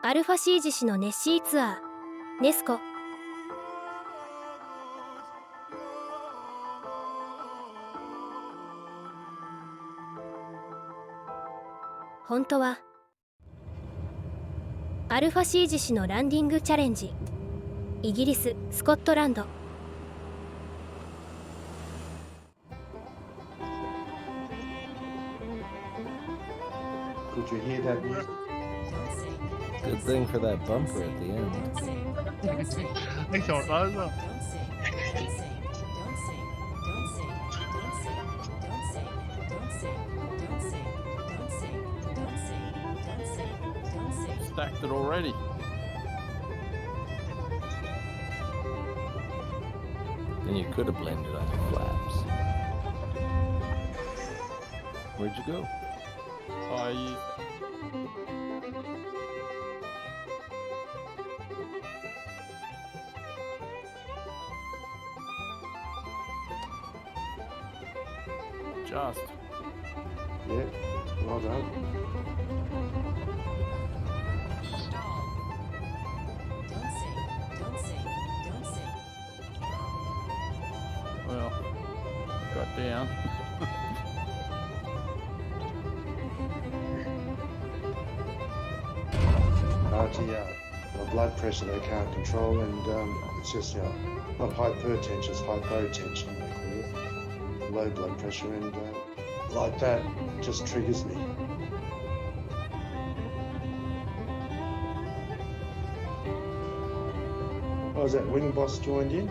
アルファシージ氏のネッシーツアーネスコ。本当はアルファシージ氏のランディングチャレンジ、イギリス・スコットランド。Could you hear that music? Good thing for that bumper at the end. I thought that as well. Stacked it already. Then you could have blamed it on your flaps. Where'd you go? Just. Yeah, well done. Well, got down. The blood pressure they can't control, and it's just not hypertension, it's hypotension they call it, low blood pressure, and like that just triggers me. Oh, is that wing boss joined in?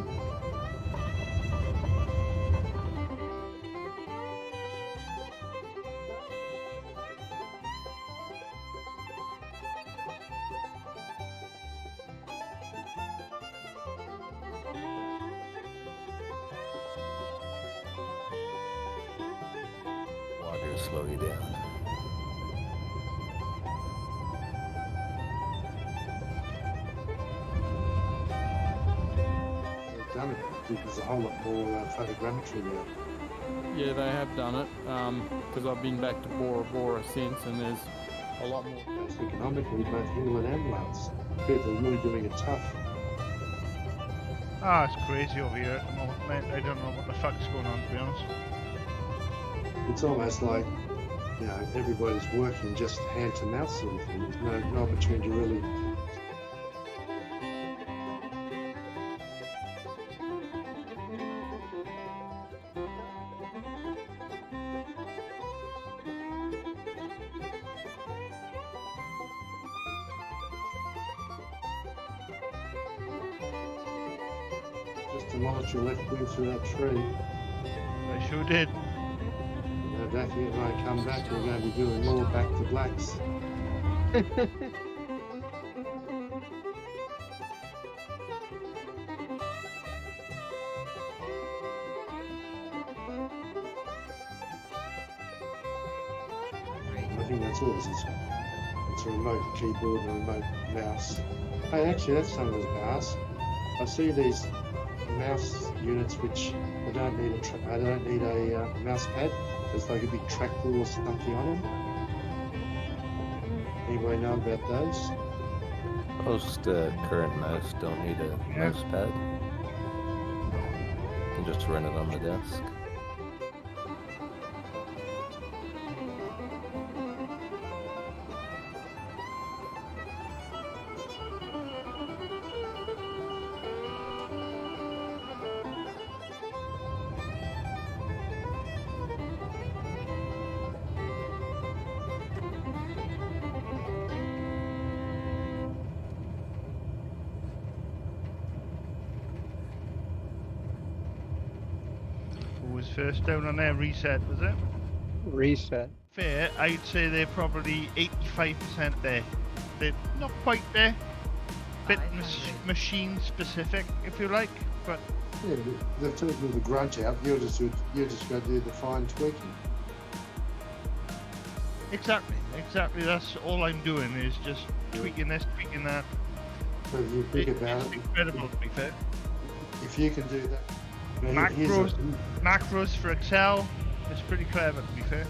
Water to slow you down. They've done it because a whole lot more photogrammetry now. Yeah, they have done it. Because I've been back to Bora Bora since, and there's a lot more. It's economically both hill and ambulance. People are really doing it tough. Ah, it's crazy over here at the moment, mate. I don't know what the fuck's going on, to be honest. It's almost like, everybody's working just hand to mouth sort of thing. There's no opportunity to really. Just demolished your left wing through that tree. I sure did. If you and I come back, we're going to be doing more back to blacks. I think that's all this is. It's a remote keyboard and a remote mouse. Hey, actually, that's something to ask. I see these mouse units which I don't need a mouse pad. There's like a big trackball or something on them. Anybody know about those? Most current mouse don't need a mouse pad. You can just run it on the desk. Who was first down on their reset, was it? Reset. Fair, I'd say they're probably 85% there. They're not quite there. Bit machine specific, if you like, but Yeah, they've taken the grunt out. You're just going to do the fine tweaking. exactly. That's all I'm doing is just tweaking this, tweaking that. So if you think about It's it, incredible, to be fair. if you can do that. Here's Macros for Excel. It's pretty clever, to be fair.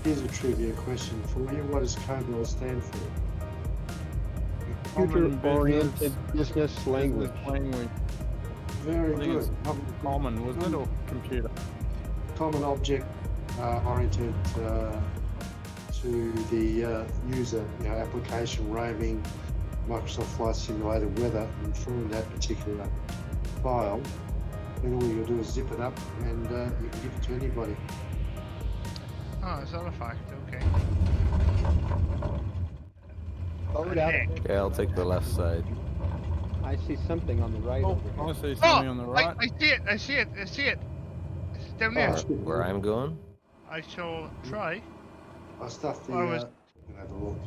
a trivia question for you. What does COBOL stand for? Future-oriented business language. Language. Very I think good. it's common, wasn't it, or computer? Common object oriented to the user, application, roaming, Microsoft Flight Simulator, weather, and from that particular file, then all you do is zip it up and you can give it to anybody. Oh, is that a fact? Okay. Forward out. Heck. Okay, I'll take the left side. I see something on the right Oh, over I here. see something on the right. I see it. I see it. I see it. It's down there. Where I'm going? I shall try. I stuffed the. I was- You can have a look.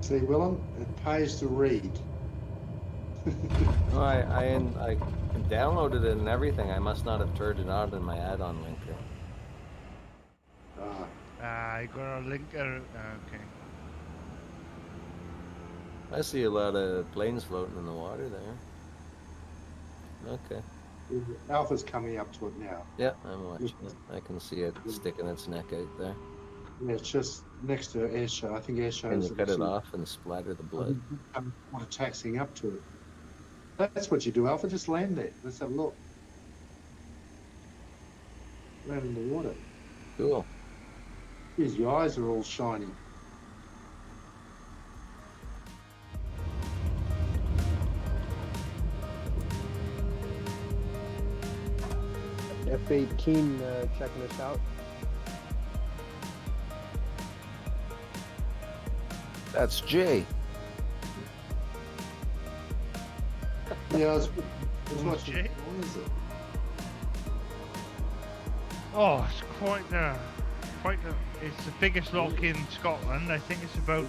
See, Willem, it pays to read. No, I downloaded it and everything. I must not have turned it on in my add-on linker. I got a link. Okay. I see a lot of planes floating in the water there. Okay. Alpha's coming up to it now. Yeah, I'm watching it. I can see it sticking its neck out there. Yeah, it's just next to Airshow. I think Airshow Can is you cut it off and splatter the blood? taxiing up to it. That's what you do, Alpha. Just land there. Let's have a look. Land in the water. Cool. Geez, your eyes are all shiny. F-18 checking us out. That's Jay. Yeah, it's watching. Jay? What is it? Oh, it's quite a. It's the biggest lock in Scotland. I think it's about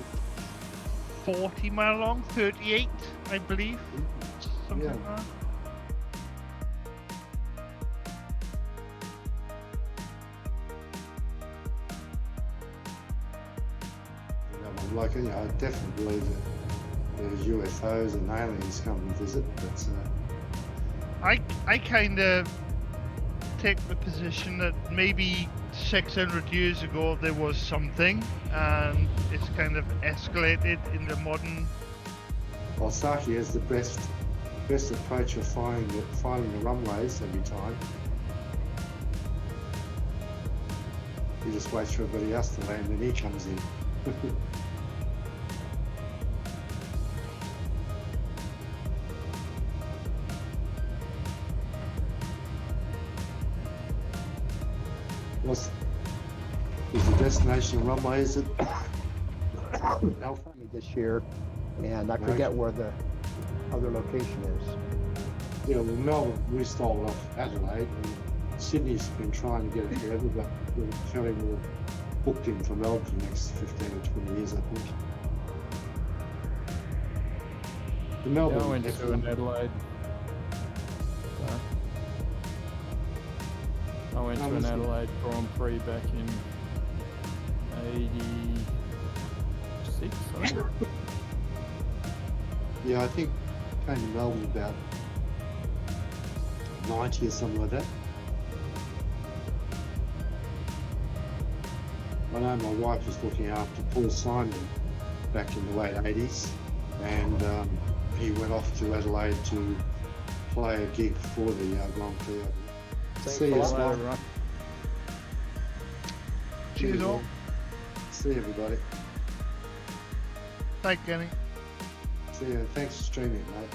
40 mile long, 38, I believe, something Yeah. like that. Like, I definitely believe that there's UFOs and aliens come and visit, but I kind of take the position that maybe 600 years ago there was something, and it's kind of escalated in the modern. Saki has the best approach of finding the runways every time. He just waits for everybody else to land, and he comes in. Is the destination runway, is it? Alpha? This year, and I forget where the other location is. Yeah, well, Melbourne, we stole off Adelaide, and Sydney's been trying to get it together, but we're fairly well booked in for Melbourne for the next 15 or 20 years, I think. The Yeah, Melbourne, I went to an Adelaide. I went to an Adelaide Grand Prix back in '86. I think. yeah, I think came to Melbourne about 90 or something like that. I know my wife was looking after Paul Simon back in the late 80s, and he went off to Adelaide to play a gig for the Grand Prix. See you, Later, Scott. right? Cheers all. See everybody. Thank Kenny. See you. Thanks for streaming, mate.